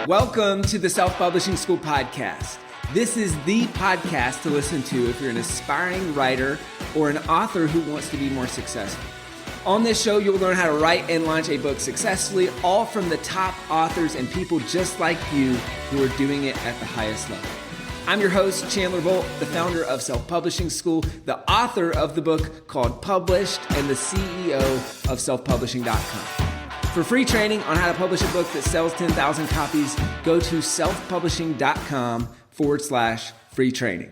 Welcome to the Self-Publishing School podcast. This is the podcast to listen to if you're an aspiring writer or an author who wants to be more successful. On this show, you'll learn how to write and launch a book successfully, all from the top authors and people just like you who are doing it at the highest level. I'm your host, Chandler Bolt, the founder of Self-Publishing School, the author of the book called Published, and the CEO of selfpublishing.com. For free training on how to publish a book that sells 10,000 copies, go to selfpublishing.com/free training.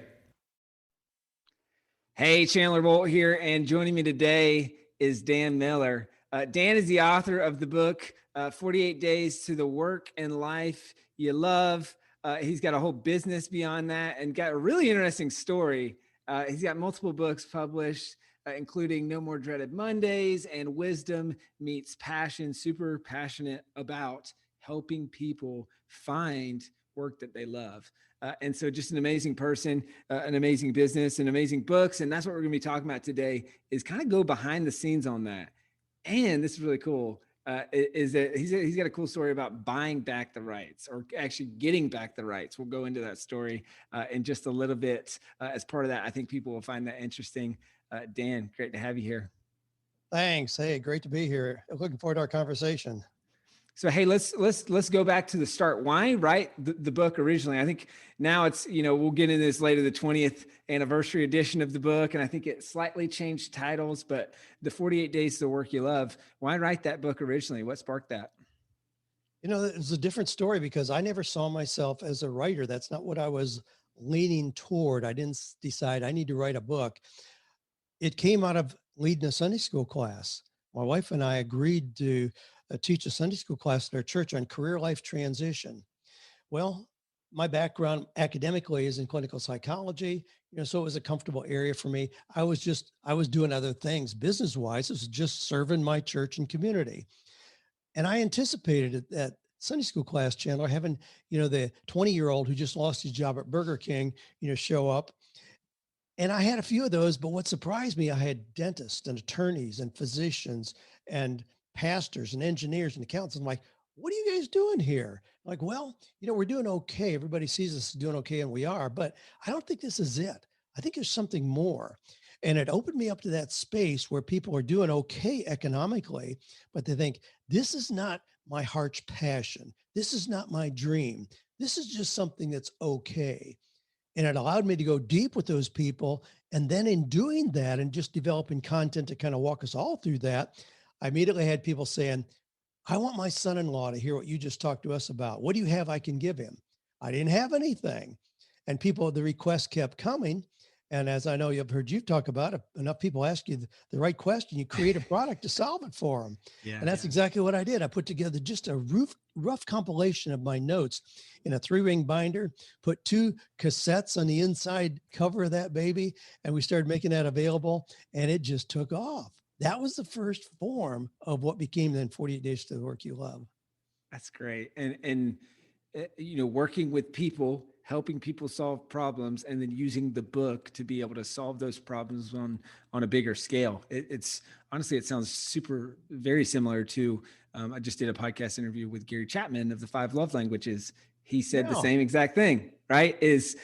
Hey, Chandler Bolt here, and joining me today is Dan Miller. Dan is the author of the book, 48 Days to the Work and Life You Love. He's got a whole business beyond that and got a really interesting story. He's got multiple books published, including No More Dreaded Mondays and Wisdom Meets Passion, super passionate about helping people find work that they love. And so just an amazing person, an amazing business, and amazing books. And that's what we're going to be talking about today, is kind of go behind the scenes on that. And this is really cool, is that he's got a cool story about buying back the rights, or actually getting back the rights. We'll go into that story in just a little bit. As part of that, I think people will find that interesting. Dan, great to have you here. Thanks. Hey, great to be here. Looking forward to our conversation. So, hey, let's go back to the start. Why write the book originally? I think now it's, we'll get into this later, the 20th anniversary edition of the book. And I think it slightly changed titles, but the 48 Days to the Work You Love, why write that book originally? What sparked that? It was a different story because I never saw myself as a writer. That's not what I was leaning toward. I didn't decide I need to write a book. It came out of leading a Sunday school class. My wife and I agreed to teach a Sunday school class at our church on career life transition. Well, my background academically is in clinical psychology, so it was a comfortable area for me. I was doing other things business-wise. It was just serving my church and community. And I anticipated that Sunday school class, Chandler, having, the 20-year-old who just lost his job at Burger King, show up. And I had a few of those, but what surprised me, I had dentists and attorneys and physicians and pastors and engineers and accountants. I'm like, what are you guys doing here? I'm like, well, we're doing okay. Everybody sees us doing okay, and we are, but I don't think this is it. I think there's something more. And it opened me up to that space where people are doing okay economically, but they think, this is not my heart's passion. This is not my dream. This is just something that's okay. And it allowed me to go deep with those people. And then in doing that and just developing content to kind of walk us all through that, I immediately had people saying, I want my son-in-law to hear what you just talked to us about. What do you have I can give him? I didn't have anything. And the requests kept coming. And as I know you've heard you talk about it, enough people ask you the right question, you create a product to solve it for them. Yeah, and that's exactly what I did. I put together just a rough compilation of my notes in a 3-ring binder, put 2 cassettes on the inside cover of that baby, and we started making that available, and it just took off. That was the first form of what became then 48 Days to the Work You Love. That's great. And working with people, helping people solve problems, and then using the book to be able to solve those problems on a bigger scale. It's honestly, it sounds very similar to, I just did a podcast interview with Gary Chapman of the 5 Love Languages. He said the same exact thing, right? Is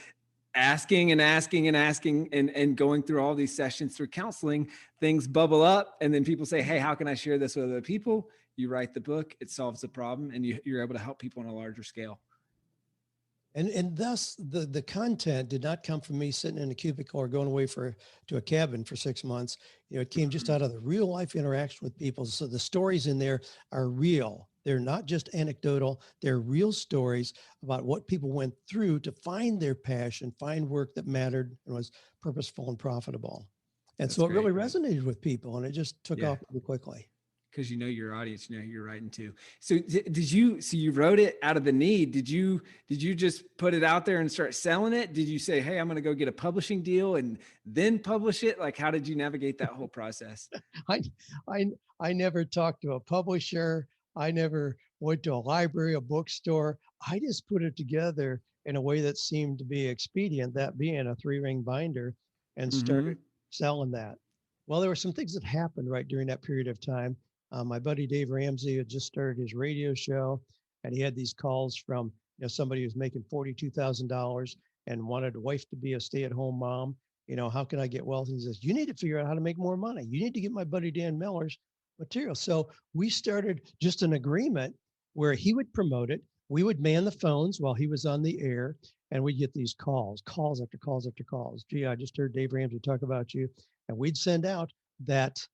asking and asking and asking and going through all these sessions through counseling, things bubble up, and then people say, hey, how can I share this with other people? You write the book, it solves the problem, and you're able to help people on a larger scale. And thus the content did not come from me sitting in a cubicle or going away to a cabin for 6 months. It came just out of the real life interaction with people. So the stories in there are real. They're not just anecdotal. They're real stories about what people went through to find their passion, find work that mattered and was purposeful and profitable. And that's so it really resonated with people, and it just took off pretty quickly. Because your audience, who you're writing to. So you wrote it out of the need. Did you just put it out there and start selling it? Did you say, hey, I'm going to go get a publishing deal and then publish it? Like, how did you navigate that whole process? I never talked to a publisher. I never went to a library, a bookstore. I just put it together in a way that seemed to be expedient, that being a 3-ring binder, and started selling that. Well, there were some things that happened right during that period of time. My buddy Dave Ramsey had just started his radio show. And he had these calls from, somebody who's making $42,000 and wanted a wife to be a stay-at-home mom. How can I get wealth? And he says, you need to figure out how to make more money. You need to get my buddy Dan Miller's material. So we started just an agreement where he would promote it. We would man the phones while he was on the air, and we'd get these calls after calls after calls. Gee, I just heard Dave Ramsey talk about you. And we'd send out that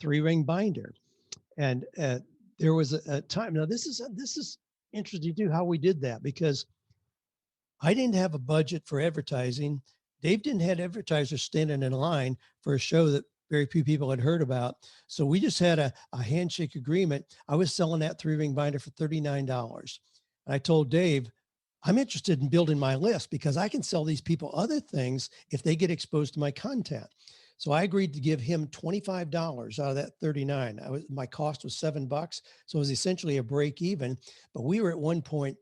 3-ring binder. And there was a time. Now this is interesting too, how we did that, because I didn't have a budget for advertising. Dave didn't have advertisers standing in line for a show that very few people had heard about. So we just had a handshake agreement. I was selling that 3-ring binder for $39. And I told Dave, I'm interested in building my list because I can sell these people other things if they get exposed to my content. So I agreed to give him $25 out of that 39. My cost was $7. So it was essentially a break even, but we were at one point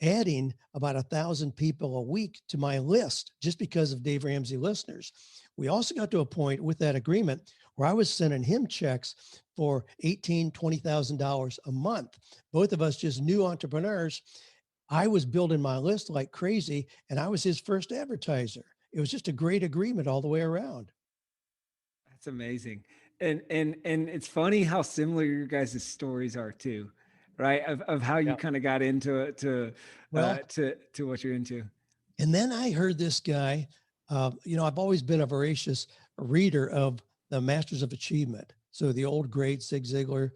adding about 1,000 people a week to my list just because of Dave Ramsey listeners. We also got to a point with that agreement where I was sending him checks for $18,000, $20,000 a month. Both of us just new entrepreneurs. I was building my list like crazy, and I was his first advertiser. It was just a great agreement all the way around. That's amazing. And it's funny how similar your guys' stories are too, right? Of how you Yeah. kind of got into it Well, to what you're into. and then I heard this guy, I've always been a voracious reader of the Masters of Achievement. So the old greats, Zig Ziglar,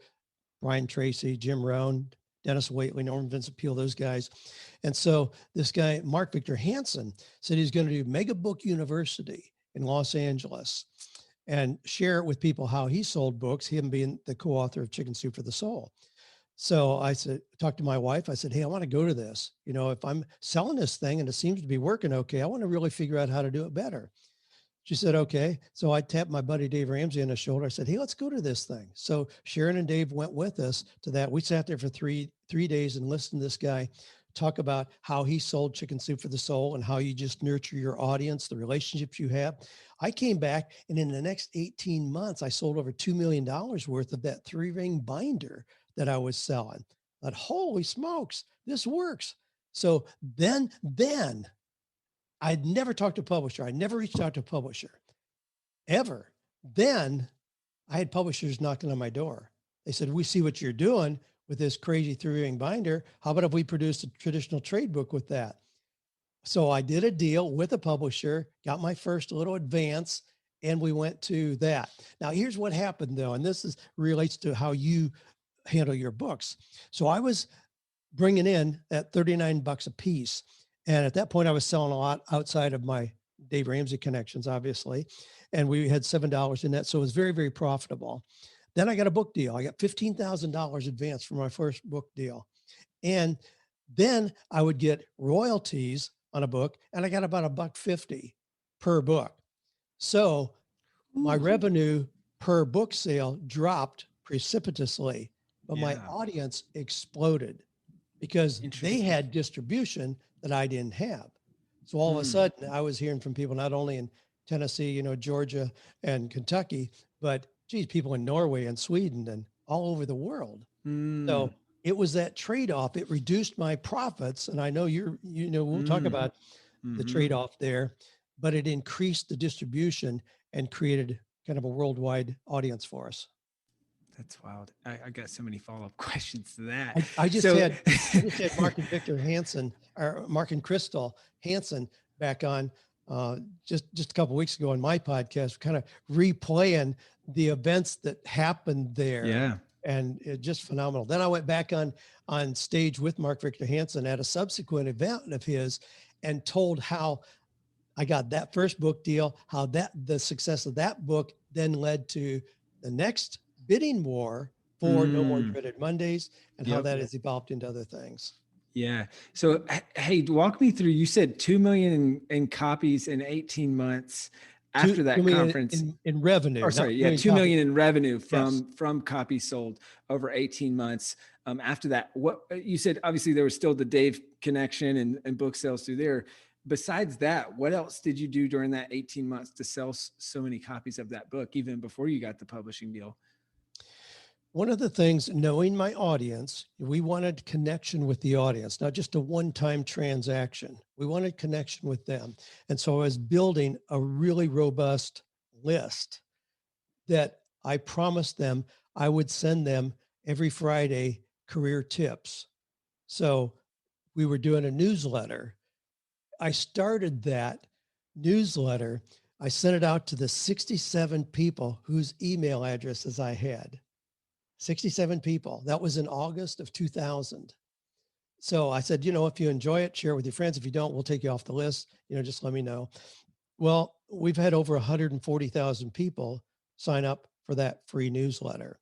Brian Tracy, Jim Rohn, Dennis Waitley, Norman Vincent Peale, those guys. And so this guy, Mark Victor Hansen, said he's going to do Mega Book University in Los Angeles and share it with people how he sold books, him being the co-author of Chicken Soup for the Soul. So I said, talked to my wife. I said, hey, I want to go to this. If I'm selling this thing and it seems to be working okay, I want to really figure out how to do it better. She said, okay. So I tapped my buddy Dave Ramsey on the shoulder. I said, hey, let's go to this thing. So Sharon and Dave went with us to that. We sat there for three days and listened to this guy talk about how he sold Chicken Soup for the Soul and how you just nurture your audience, the relationships you have. I came back, and in the next 18 months, I sold over $2 million worth of that 3-ring binder that I was selling. But holy smokes, this works. So then I'd never talked to a publisher. I never reached out to a publisher ever. Then I had publishers knocking on my door. They said, we see what you're doing with this crazy 3-ring binder. How about if we produce a traditional trade book with that? So I did a deal with a publisher, got my first little advance, and we went to that. Now, here's what happened though, and this relates to how you handle your books. So I was bringing in at $39 a piece. And at that point, I was selling a lot outside of my Dave Ramsey connections, obviously. And we had $7 in that. So it was very, very profitable. Then I got a book deal. I got $15,000 advance for my first book deal. And then I would get royalties on a book, and I got about $1.50 per book. So my revenue per book sale dropped precipitously, but my audience exploded because they had distribution that I didn't have. So all of a sudden I was hearing from people, not only in Tennessee, Georgia and Kentucky, but geez, people in Norway and Sweden and all over the world. So it was that trade-off. It reduced my profits. And I know we'll talk about the trade-off there, but it increased the distribution and created kind of a worldwide audience for us. That's wild. I got so many follow-up questions to that. I just had Mark and Victor Hansen, or Mark and Crystal Hansen back on just a couple of weeks ago on my podcast, kind of replaying the events that happened there. Yeah. And it just phenomenal. Then I went back on stage with Mark Victor Hansen at a subsequent event of his and told how I got that first book deal, how the success of that book then led to the next bidding war for No More Dreaded Mondays, and how that has evolved into other things. Yeah. So, hey, walk me through. You said 2 million in copies in 18 months after that conference in revenue. Or sorry, 2 million in revenue from copies sold over 18 months. After that, what you said, obviously there was still the Dave connection and book sales through there. Besides that, what else did you do during that 18 months to sell so many copies of that book, even before you got the publishing deal? One of the things, knowing my audience, we wanted connection with the audience, not just a one-time transaction. We wanted connection with them. And so I was building a really robust list that I promised them I would send them every Friday career tips. So we were doing a newsletter. I started that newsletter. I sent it out to the 67 people whose email addresses I had. 67 people. That was in August of 2000. So I said, if you enjoy it, share it with your friends. If you don't, we'll take you off the list. Just let me know. Well, we've had over 140,000 people sign up for that free newsletter.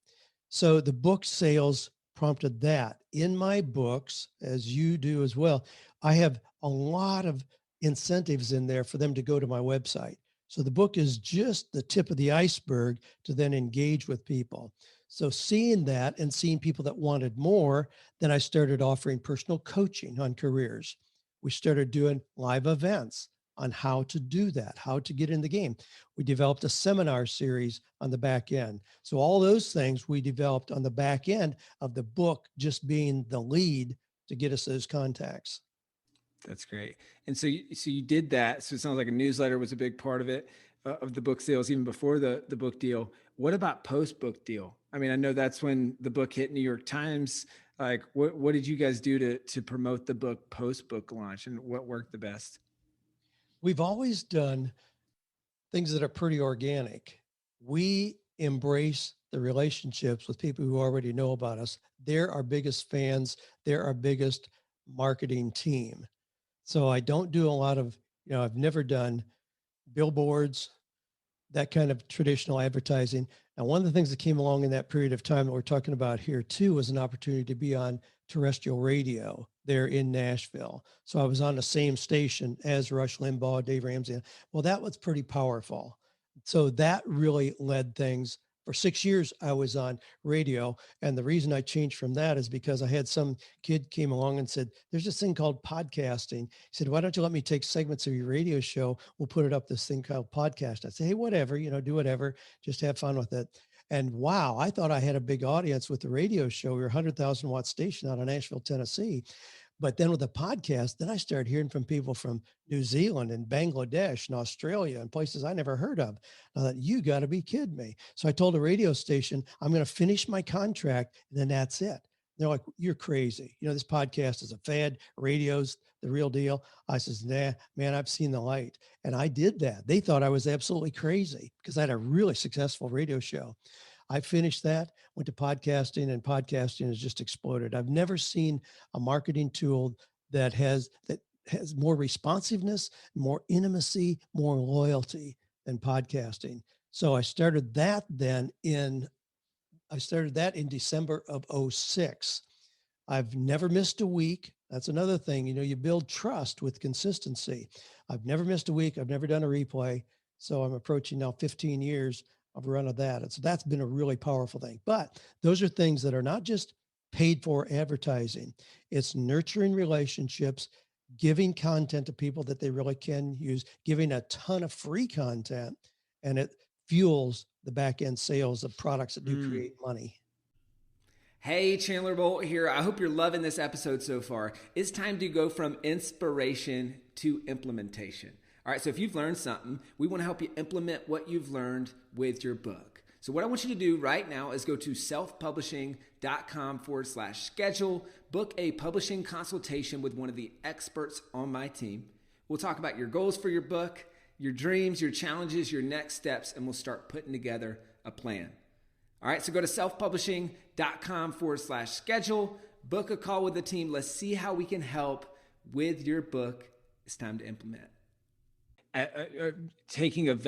So the book sales prompted that. In my books, as you do as well, I have a lot of incentives in there for them to go to my website. So the book is just the tip of the iceberg to then engage with people. So seeing that and seeing people that wanted more, then I started offering personal coaching on careers. We started doing live events on how to do that, how to get in the game. We developed a seminar series on the back end. So all those things we developed on the back end of the book just being the lead to get us those contacts. That's great. And so you did that. So it sounds like a newsletter was a big part of it, of the book sales, even before the book deal. What about post book deal? I mean, I know that's when the book hit New York Times. Like, what did you guys do to promote the book post book launch, and what worked the best? We've always done things that are pretty organic. We embrace the relationships with people who already know about us. They're our biggest fans. They're our biggest marketing team. So I don't do a lot of, I've never done billboards, that kind of traditional advertising. And one of the things that came along in that period of time that we're talking about here too was an opportunity to be on terrestrial radio there in Nashville. So I was on the same station as Rush Limbaugh, Dave Ramsey. Well, that was pretty powerful. So that really led things. For 6 years, I was on radio. And the reason I changed from that is because I had some kid came along and said, there's this thing called podcasting. He said, why don't you let me take segments of your radio show? We'll put it up this thing called podcast. I say, hey, whatever, do whatever, just have fun with it. And wow, I thought I had a big audience with the radio show. We were a 100,000 watt station out of Nashville, Tennessee. But then with the podcast, then I started hearing from people from New Zealand and Bangladesh and Australia and places I never heard of. I thought, you got to be kidding me. So I told the radio station, I'm going to finish my contract and then that's it. They're like, you're crazy. This podcast is a fad. Radio's the real deal. I says, nah, man, I've seen the light. And I did that. They thought I was absolutely crazy because I had a really successful radio show. I finished that, went to podcasting, and podcasting has just exploded. I've never seen a marketing tool that has more responsiveness, more intimacy, more loyalty than podcasting. So I started that in December of 06. I've never missed a week. That's another thing. You build trust with consistency. I've never missed a week. I've never done a replay. So I'm approaching now 15 years of run of that. And so that's been a really powerful thing. But those are things that are not just paid for advertising. It's nurturing relationships, giving content to people that they really can use, giving a ton of free content, and it fuels the back end sales of products that do create money. Hey, Chandler Bolt here. I hope you're loving this episode so far. It's time to go from inspiration to implementation. All right, so if you've learned something, we want to help you implement what you've learned with your book. So what I want you to do right now is go to selfpublishing.com/schedule, book a publishing consultation with one of the experts on my team. We'll talk about your goals for your book, your dreams, your challenges, your next steps, and we'll start putting together a plan. All right, so go to selfpublishing.com/schedule, book a call with the team. Let's see how we can help with your book. It's time to implement. Taking a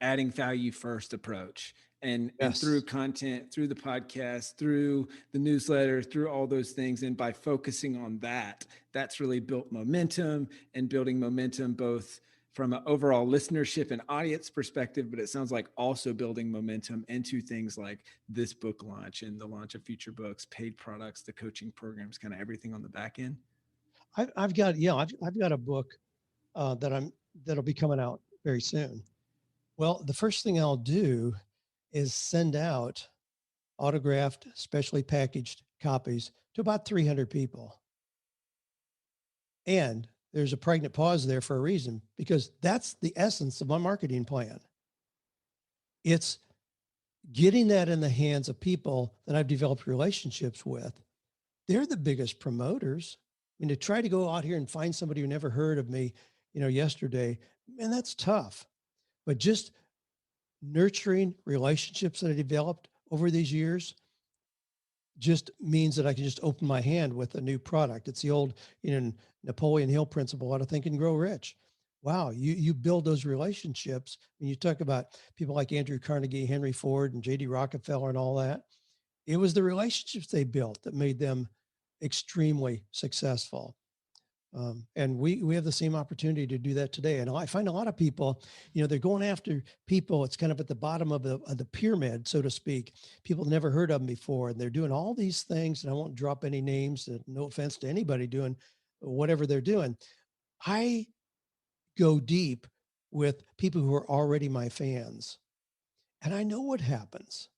adding value first approach. And through content, through the podcast, through the newsletter, through all those things. And by focusing on that, that's really built momentum, and building momentum both from an overall listenership and audience perspective, but it sounds like also building momentum into things like this book launch and the launch of future books, paid products, the coaching programs, kind of everything on the back end. I've got a book that'll be coming out very soon. Well, the first thing I'll do is send out autographed, specially packaged copies to about 300 people. And there's a pregnant pause there for a reason, because that's the essence of my marketing plan. It's getting that in the hands of people that I've developed relationships with. They're the biggest promoters. I mean, to try to go out here and find somebody who never heard of me, yesterday, man, that's tough. But just nurturing relationships that I developed over these years just means that I can just open my hand with a new product. It's the old, Napoleon Hill principle, how to think and grow rich. Wow, you build those relationships. When you talk about people like Andrew Carnegie, Henry Ford, and J.D. Rockefeller and all that, it was the relationships they built that made them extremely successful. And we have the same opportunity to do that today. And I find a lot of people, they're going after people. It's kind of at the bottom of the pyramid, so to speak. People never heard of them before, and they're doing all these things. And I won't drop any names. No offense to anybody doing whatever they're doing. I go deep with people who are already my fans, and I know what happens.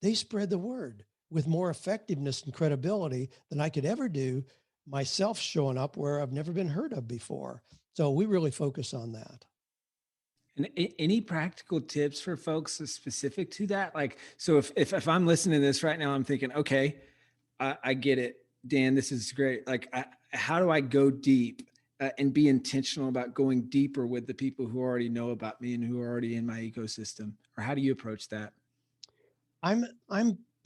They spread the word with more effectiveness and credibility than I could ever do myself, showing up where I've never been heard of before. So we really focus on that. And any practical tips for folks specific to that? Like, so if I'm listening to this right now, I'm thinking, okay, I get it, Dan, this is great. Like, how do I go deep and be intentional about going deeper with the people who already know about me and who are already in my ecosystem? Or how do you approach that? I'm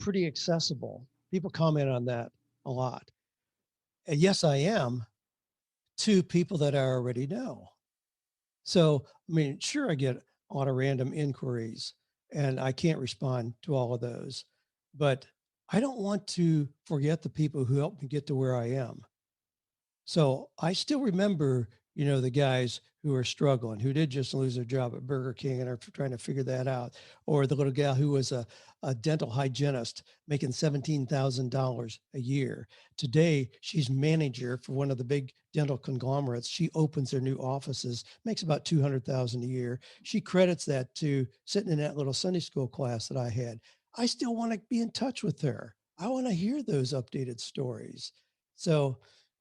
pretty accessible. People comment on that a lot. And yes, I am, to people that I already know. So, I mean, sure, I get auto random inquiries and I can't respond to all of those, but I don't want to forget the people who helped me get to where I am. So I still remember, the guys who are struggling, who did just lose their job at Burger King and are trying to figure that out, or the little gal who was a dental hygienist making $17,000 a year. Today, she's manager for one of the big dental conglomerates. She opens their new offices, makes about 200,000 a year. She credits that to sitting in that little Sunday school class that I had. I still want to be in touch with her. I want to hear those updated stories. So,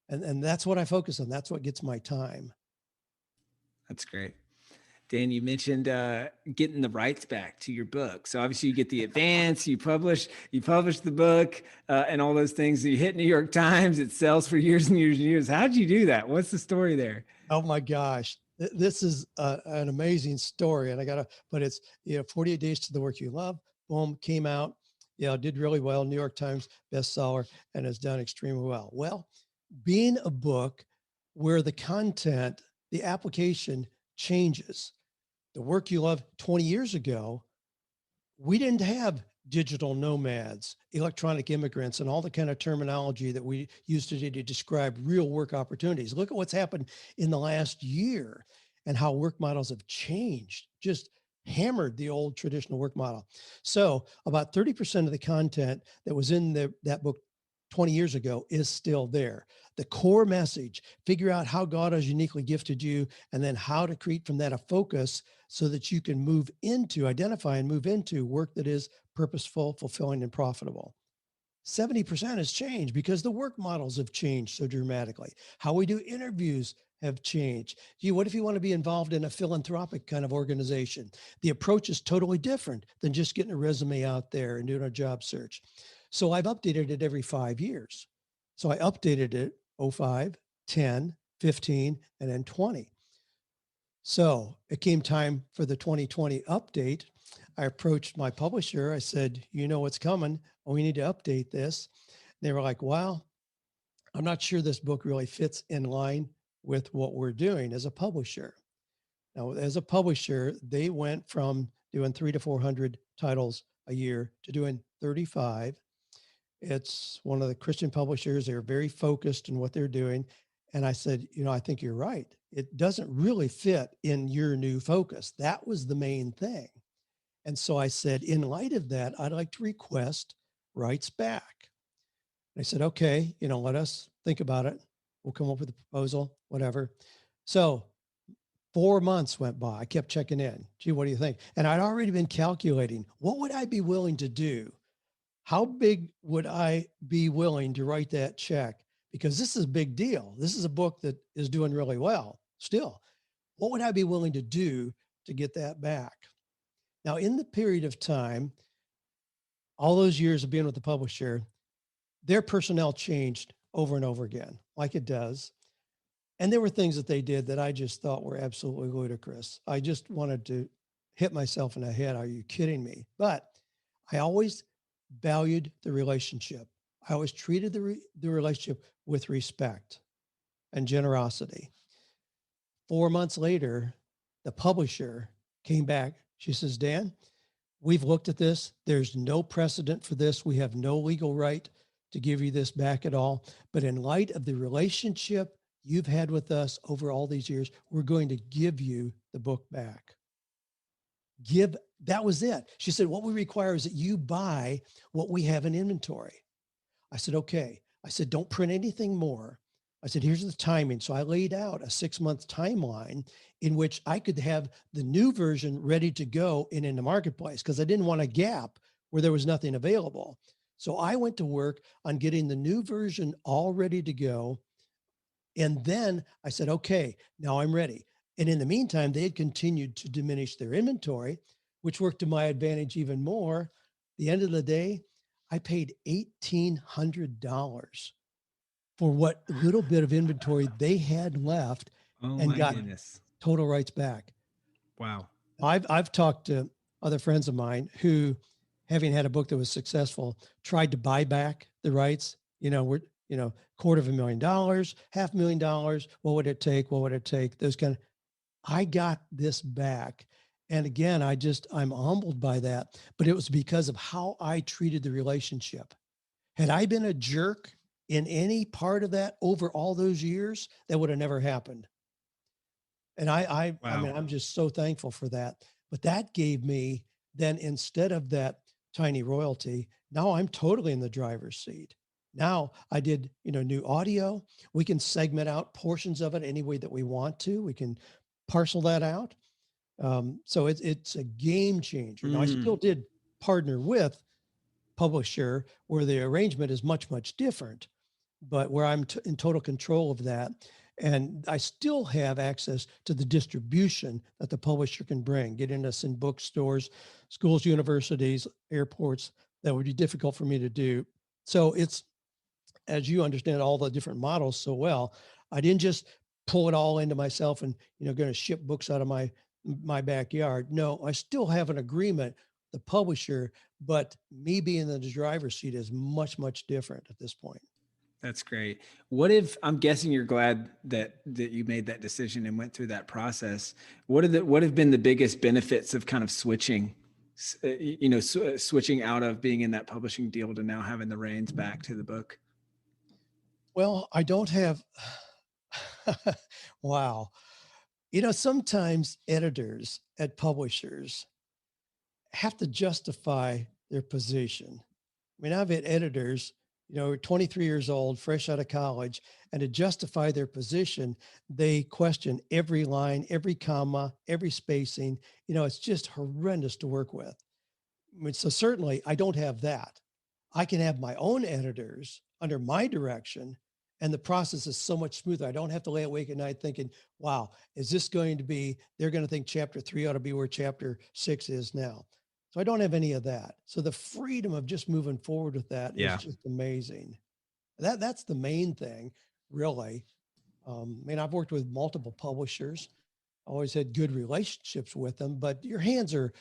and that's what I focus on. That's what gets my time. That's great. Dan, you mentioned getting the rights back to your book. So obviously you get the advance, you publish the book, and all those things. You hit New York Times, it sells for years and years and years. How did you do that? What's the story there? Oh my gosh. This is an amazing story. And but it's, 48 Days to the Work You Love. Boom, came out. Did really well. New York Times bestseller, and has done extremely well. Well, being a book where the content, the application changes. The Work You Love 20 years ago, we didn't have digital nomads, electronic immigrants, and all the kind of terminology that we use today to describe real work opportunities. Look at what's happened in the last year and how work models have changed, just hammered the old traditional work model. So about 30% of the content that was in that book 20 years ago is still there. The core message, figure out how God has uniquely gifted you, and then how to create from that a focus so that you can identify and move into work that is purposeful, fulfilling, and profitable. 70% has changed because the work models have changed so dramatically. How we do interviews have changed. Gee, what if you want to be involved in a philanthropic kind of organization? The approach is totally different than just getting a resume out there and doing a job search. So I've updated it every 5 years. So I updated it 05, 10, 15, and then 20. So it came time for the 2020 update. I approached my publisher. I said, you know what's coming. We need to update this. They were like, well, I'm not sure this book really fits in line with what we're doing as a publisher. Now, as a publisher, they went from doing 300 to 400 titles a year to doing 35. It's one of the Christian publishers. They're very focused in what they're doing. And I said, I think you're right. It doesn't really fit in your new focus. That was the main thing. And so I said, in light of that, I'd like to request rights back. They said, okay, let us think about it. We'll come up with a proposal, whatever. So 4 months went by. I kept checking in. Gee, what do you think? And I'd already been calculating, what would I be willing to do? how big would I be willing to write that check? Because this is a big deal. This is a book that is doing really well still. What would I be willing to do to get that back? Now, in the period of time, all those years of being with the publisher, their personnel changed over and over again, like it does. And there were things that they did that I just thought were absolutely ludicrous. I just wanted to hit myself in the head. Are you kidding me? But I always valued the relationship. I always treated the relationship with respect and generosity. 4 months later, the publisher came back. She says, Dan, we've looked at this. There's no precedent for this. We have no legal right to give you this back at all. But in light of the relationship you've had with us over all these years, we're going to give you the book back. That was it. She said, what we require is that you buy what we have in inventory. I said, okay. I said, don't print anything more. I said, here's the timing. So I laid out a 6-month timeline in which I could have the new version ready to go and in the marketplace because I didn't want a gap where there was nothing available. So I went to work on getting the new version all ready to go. And then I said, okay, now I'm ready. And in the meantime, they had continued to diminish their inventory, which worked to my advantage even more. The end of the day, I paid $1,800 for what little bit of inventory they had left Oh and my got goodness. total rights back. Wow. I've talked to other friends of mine who, having had a book that was successful, tried to buy back the rights. We're $250,000, $500,000. What would it take? What would it take? Those kind of. I got this back, and again, I'm humbled by that. But it was because of how I treated the relationship. Had I been a jerk in any part of that over all those years, that would have never happened. And I mean, Wow. I'm just so thankful for that. But that gave me then, instead of that tiny royalty, now I'm totally in the driver's seat. Now I did, new audio. We can segment out portions of it any way that we want to. We can parcel that out. So it's a game changer. Now I still did partner with publisher where the arrangement is much, much different, but where I'm in total control of that. And I still have access to the distribution that the publisher can bring, getting us in bookstores, schools, universities, airports. That would be difficult for me to do. So it's, as you understand all the different models so well, I didn't just pull it all into myself and, going to ship books out of my backyard. No, I still have an agreement, the publisher, but me being in the driver's seat is much, much different at this point. That's great. What if, I'm guessing you're glad that you made that decision and went through that process. What have been the biggest benefits of kind of switching, switching out of being in that publishing deal to now having the reins back to the book? Well, I don't have, wow. Sometimes editors at publishers have to justify their position. I mean, I've had editors, 23 years old, fresh out of college, and to justify their position, they question every line, every comma, every spacing. It's just horrendous to work with. I mean, so certainly I don't have that. I can have my own editors under my direction, and the process is so much smoother. I don't have to lay awake at night thinking, wow, is this going to be, they're going to think chapter 3 ought to be where chapter 6 is now. So I don't have any of that. So the freedom of just moving forward with that is just amazing. That's the main thing, really. I mean, I've worked with multiple publishers, always had good relationships with them, but your hands are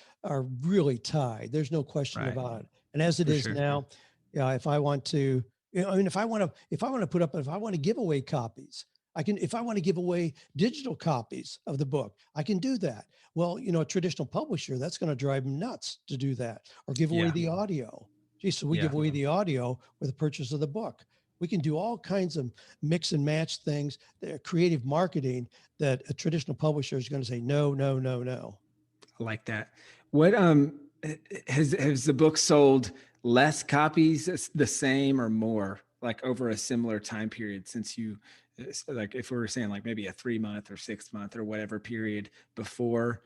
really tied. There's no question Right. about it. And as it For is sure. now, yeah, if I want to, I mean, if I want to put up, if I want to give away copies, I can. If I want to give away digital copies of the book, I can do that. Well, a traditional publisher, that's going to drive them nuts to do that, or give away Yeah. the audio. Gee, so we Yeah. give away the audio with the purchase of the book. We can do all kinds of mix and match things, creative marketing that a traditional publisher is going to say, no, no, no, no. I like that. What has the book sold less copies, the same, or more, like over a similar time period since you, like if we were saying like maybe a 3 month or 6 month or whatever period before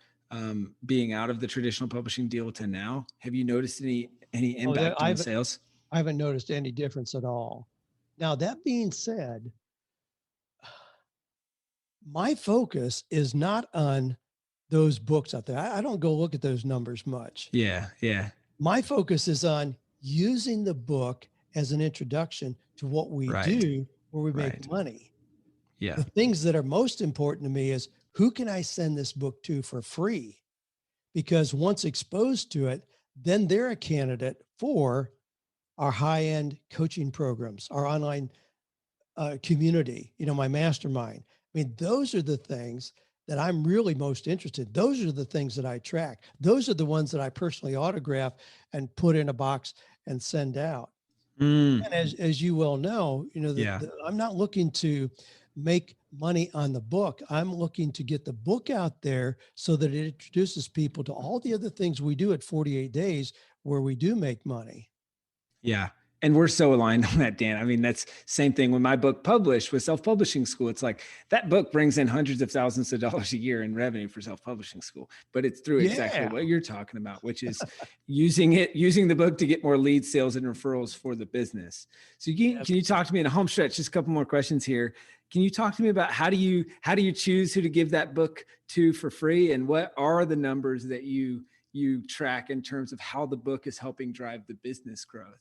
being out of the traditional publishing deal to now? Have you noticed any Oh, impact on the sales? I haven't noticed any difference at all. Now, that being said, my focus is not on those books out there. I don't go look at those numbers much. Yeah. Yeah. My focus is on using the book as an introduction to what we Right. do where we make Right. money. Yeah. The things that are most important to me is who can I send this book to for free? Because once exposed to it, then they're a candidate for our high-end coaching programs, our online community, my mastermind. I mean, those are the things that I'm really most interested. Those are the things that I track. Those are the ones that I personally autograph and put in a box and send out. Mm, And as you well know, yeah. I'm not looking to make money on the book. I'm looking to get the book out there so that it introduces people to all the other things we do at 48 days where we do make money. Yeah. And we're so aligned on that, Dan. I mean, that's same thing when my book published with self-publishing school. It's like that book brings in hundreds of thousands of dollars a year in revenue for self-publishing school, but it's through exactly Yeah. what you're talking about, which is using the book to get more lead sales and referrals for the business. So can you talk to me in a home stretch, just a couple more questions here. Can you talk to me about how do you choose who to give that book to for free? And what are the numbers that you track in terms of how the book is helping drive the business growth?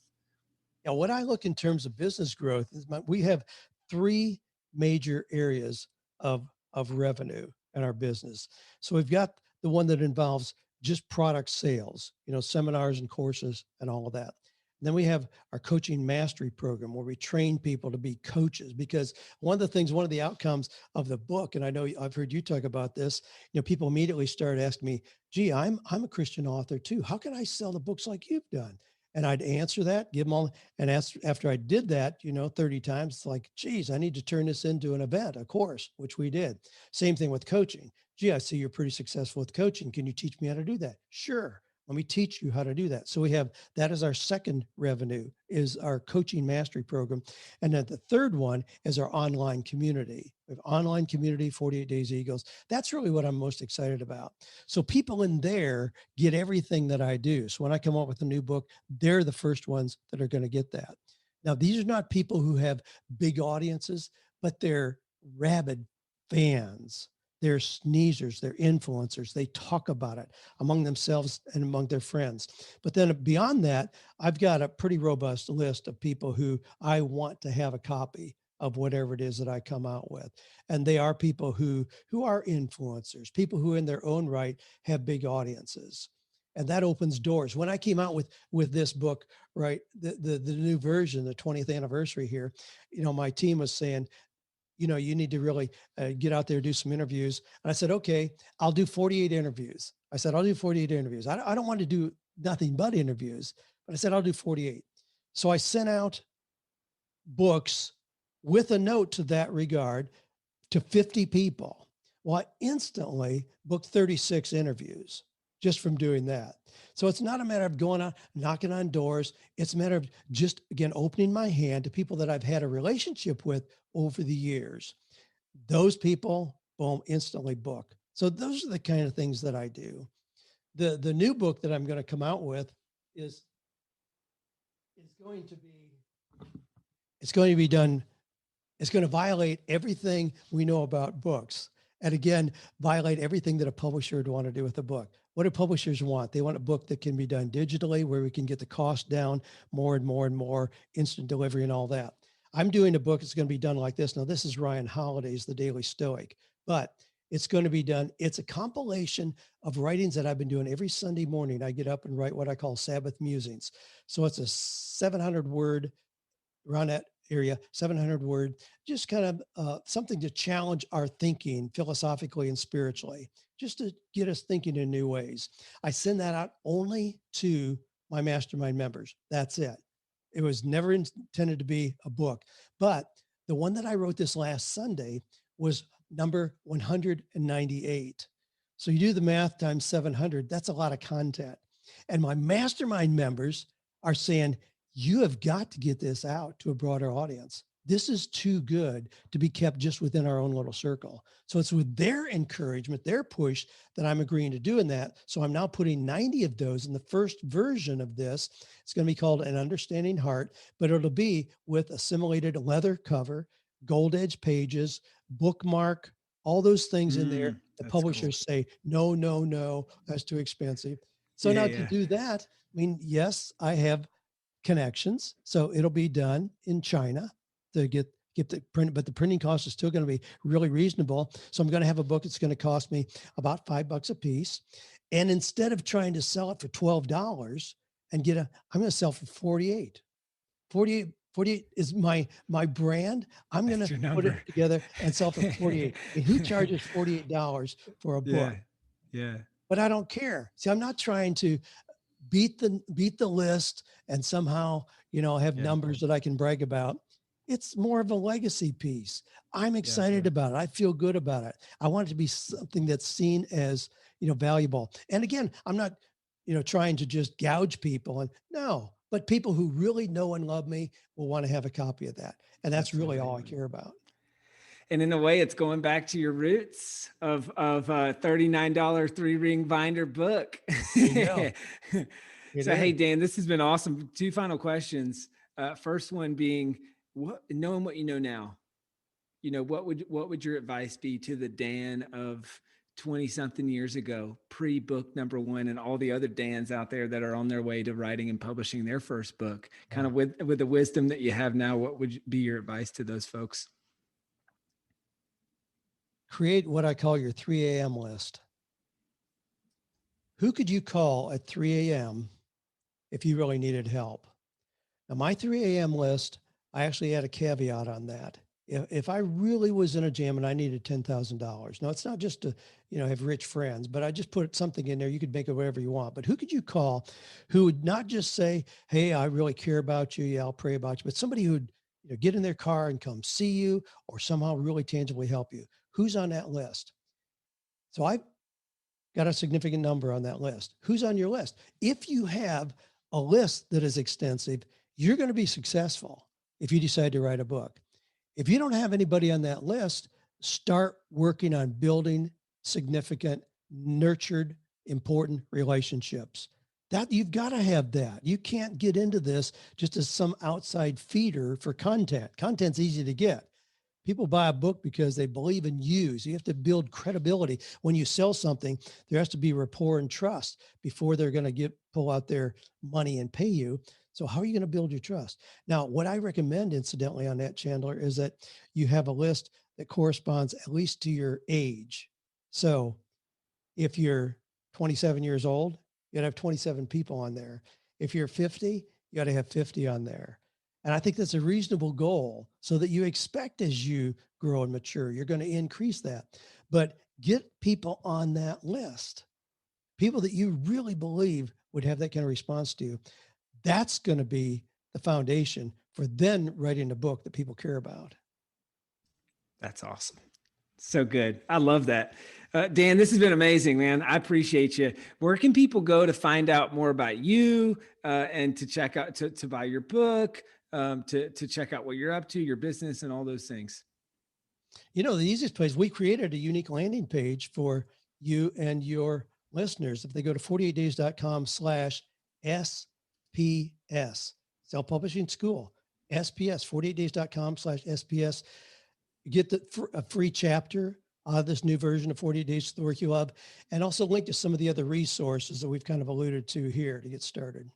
Now, what I look in terms of business growth is we have three major areas of revenue in our business. So we've got the one that involves just product sales, seminars and courses and all of that. And then we have our coaching mastery program where we train people to be coaches, because one of the outcomes of the book, and I know I've heard you talk about this, people immediately started asking me, gee, I'm a Christian author too. How can I sell the books like you've done? And I'd answer that, give them all, and after I did that, 30 times, it's like, geez, I need to turn this into an event, a course, which we did. Same thing with coaching. Gee, I see you're pretty successful with coaching. Can you teach me how to do that? Sure. Let me teach you how to do that. So we have that as our second revenue, is our coaching mastery program. And then the third one is our online community. We have online community, 48 Days Eagles. That's really what I'm most excited about. So people in there get everything that I do. So when I come up with a new book, they're the first ones that are going to get that. Now, these are not people who have big audiences, but they're rabid fans. They're sneezers, they're influencers. They talk about it among themselves and among their friends. But then beyond that, I've got a pretty robust list of people who I want to have a copy of whatever it is that I come out with. And they are people who are influencers, people who in their own right have big audiences. And that opens doors. When I came out with this book, right, the new version, the 20th anniversary here, my team was saying, you need to really get out there, do some interviews. And I said, okay, I'll do 48 interviews. I said, I'll do 48 interviews. I don't want to do nothing but interviews, but I said, I'll do 48. So I sent out books with a note to that regard to 50 people. Well, I instantly booked 36 interviews just from doing that. So it's not a matter of going on, knocking on doors. It's a matter of just, again, opening my hand to people that I've had a relationship with over the years. Those people, boom, instantly book. So those are the kind of things that I do. The new book that I'm going to come out with is going to be done. It's going to violate everything we know about books. And again, violate everything that a publisher would want to do with a book. What do publishers want? They want a book that can be done digitally, where we can get the cost down more and more and more, instant delivery and all that. I'm doing a book that's going to be done like this. Now, this is Ryan Holiday's The Daily Stoic, but it's going to be done. It's a compilation of writings that I've been doing every Sunday morning. I get up and write what I call Sabbath musings. So it's a 700 word, around that area, 700 word, just kind of something to challenge our thinking philosophically and spiritually, just to get us thinking in new ways. I send that out only to my mastermind members. That's it. It was never intended to be a book, but the one that I wrote this last Sunday was number 198. So you do the math times 700, that's a lot of content. And my mastermind members are saying, you have got to get this out to a broader audience. This is too good to be kept just within our own little circle. So it's with their encouragement, their push, that I'm agreeing to doing that. So I'm now putting 90 of those in the first version of this. It's going to be called An Understanding Heart, but it'll be with assimilated leather cover, gold edge pages, bookmark, all those things in there. The That's publishers say, no, no, no, that's too expensive. So Yeah, now to yeah. do that, I mean, yes, I have connections. So it'll be done in China to get the print, but the printing cost is still going to be really reasonable. So I'm going to have a book that's going to cost me about $5 a piece. And instead of trying to sell it for $12 and I'm going to sell for 48. 48 is my brand. I'm going That's to your put number. it together and sell for 48. And who charges $48 for a book? Yeah. But I don't care. See, I'm not trying to beat the list and somehow, have Yeah. numbers that I can brag about. It's more of a legacy piece. I'm excited Yeah. about it. I feel good about it. I want it to be something that's seen as, valuable. And again, I'm not, trying to just gouge people, and no, but people who really know and love me will want to have a copy of that. And that's really all I care about. And in a way, it's going back to your roots of $39 3-ring binder book. There you go. So, hey, Dan, this has been awesome. 2 final questions. First one being, knowing what you know now, what would your advice be to the Dan of 20-something years ago, pre-book number 1, and all the other Dans out there that are on their way to writing and publishing their first book? Kind of with the wisdom that you have now, what would be your advice to those folks? Create what I call your 3 a.m. list. Who could you call at 3 a.m. if you really needed help? Now, my 3 a.m. list, I actually had a caveat on that. If I really was in a jam and I needed $10,000, now it's not just to, have rich friends, but I just put something in there. You could make it whatever you want. But who could you call who would not just say, hey, I really care about you. Yeah, I'll pray about you. But somebody who would get in their car and come see you or somehow really tangibly help you. Who's on that list? So I've got a significant number on that list. Who's on your list? If you have a list that is extensive, you're going to be successful if you decide to write a book. If you don't have anybody on that list, start working on building significant, nurtured, important relationships. That you've got to have that. You can't get into this just as some outside feeder for content. Content's easy to get. People buy a book because they believe in you. So you have to build credibility. When you sell something, there has to be rapport and trust before they're going to pull out their money and pay you. So how are you going to build your trust? Now, what I recommend, incidentally, on that, Chandler, is that you have a list that corresponds at least to your age. So if you're 27 years old, you got to have 27 people on there. If you're 50, you got to have 50 on there. And I think that's a reasonable goal so that you expect as you grow and mature, you're going to increase that. But get people on that list, people that you really believe would have that kind of response to you. That's going to be the foundation for then writing a book that people care about. That's awesome. So good. I love that. Dan, this has been amazing, man. I appreciate you. Where can people go to find out more about you and to check out, to buy your book, to check out what you're up to, your business, and all those things? The easiest place, we created a unique landing page for you and your listeners. If they go to 48days.com/SPS, Self-Publishing School, SPS, 48days.com/SPS, you get a free chapter of this new version of 48 Days to the Work You Love, and also link to some of the other resources that we've kind of alluded to here to get started.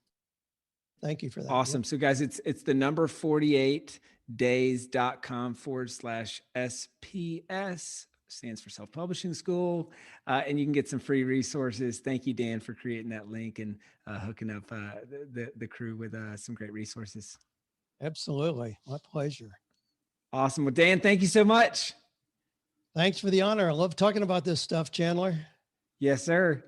Thank you for that. Awesome. Yep. So guys, it's the number 48days.com/SPS, stands for Self-Publishing School. And you can get some free resources. Thank you, Dan, for creating that link and hooking up the crew with some great resources. Absolutely. My pleasure. Awesome. Well, Dan, thank you so much. Thanks for the honor. I love talking about this stuff, Chandler. Yes, sir.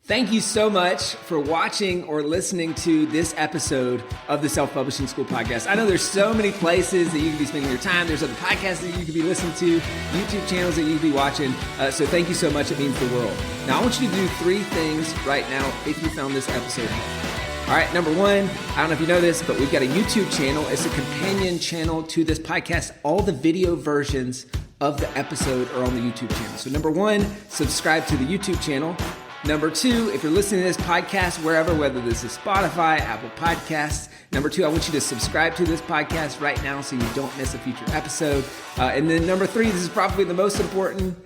Thank you so much for watching or listening to this episode of the Self-Publishing School podcast. I know there's so many places that you can be spending your time. There's other podcasts that you could be listening to, YouTube channels that you could be watching. So thank you so much. It means the world. Now, I want you to do 3 things right now if you found this episode helpful. All right, number one, I don't know if you know this, but we've got a YouTube channel. It's a companion channel to this podcast. All the video versions of the episode are on the YouTube channel. So number one, subscribe to the YouTube channel. Number two, if you're listening to this podcast wherever, whether this is Spotify, Apple Podcasts, number two, I want you to subscribe to this podcast right now so you don't miss a future episode. And then number three, this is probably the most important,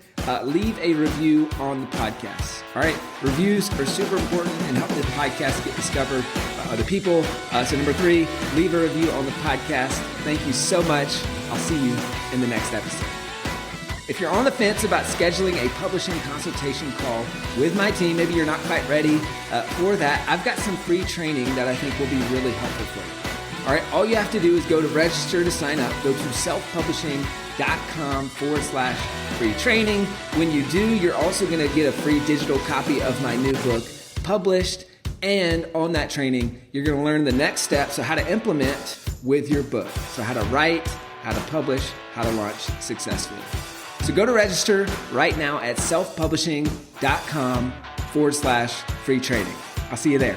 leave a review on the podcast. All right, reviews are super important and help the podcast get discovered by other people. So number three, leave a review on the podcast. Thank you so much. I'll see you in the next episode. If you're on the fence about scheduling a publishing consultation call with my team, maybe you're not quite ready for that, I've got some free training that I think will be really helpful for you. All right, all you have to do is go to register to sign up. Go to selfpublishing.com/free training. When you do, you're also going to get a free digital copy of my new book published. And on that training, you're going to learn the next steps of how to implement with your book. So how to write, how to publish, how to launch successfully. So go to register right now at selfpublishing.com/free training. I'll see you there.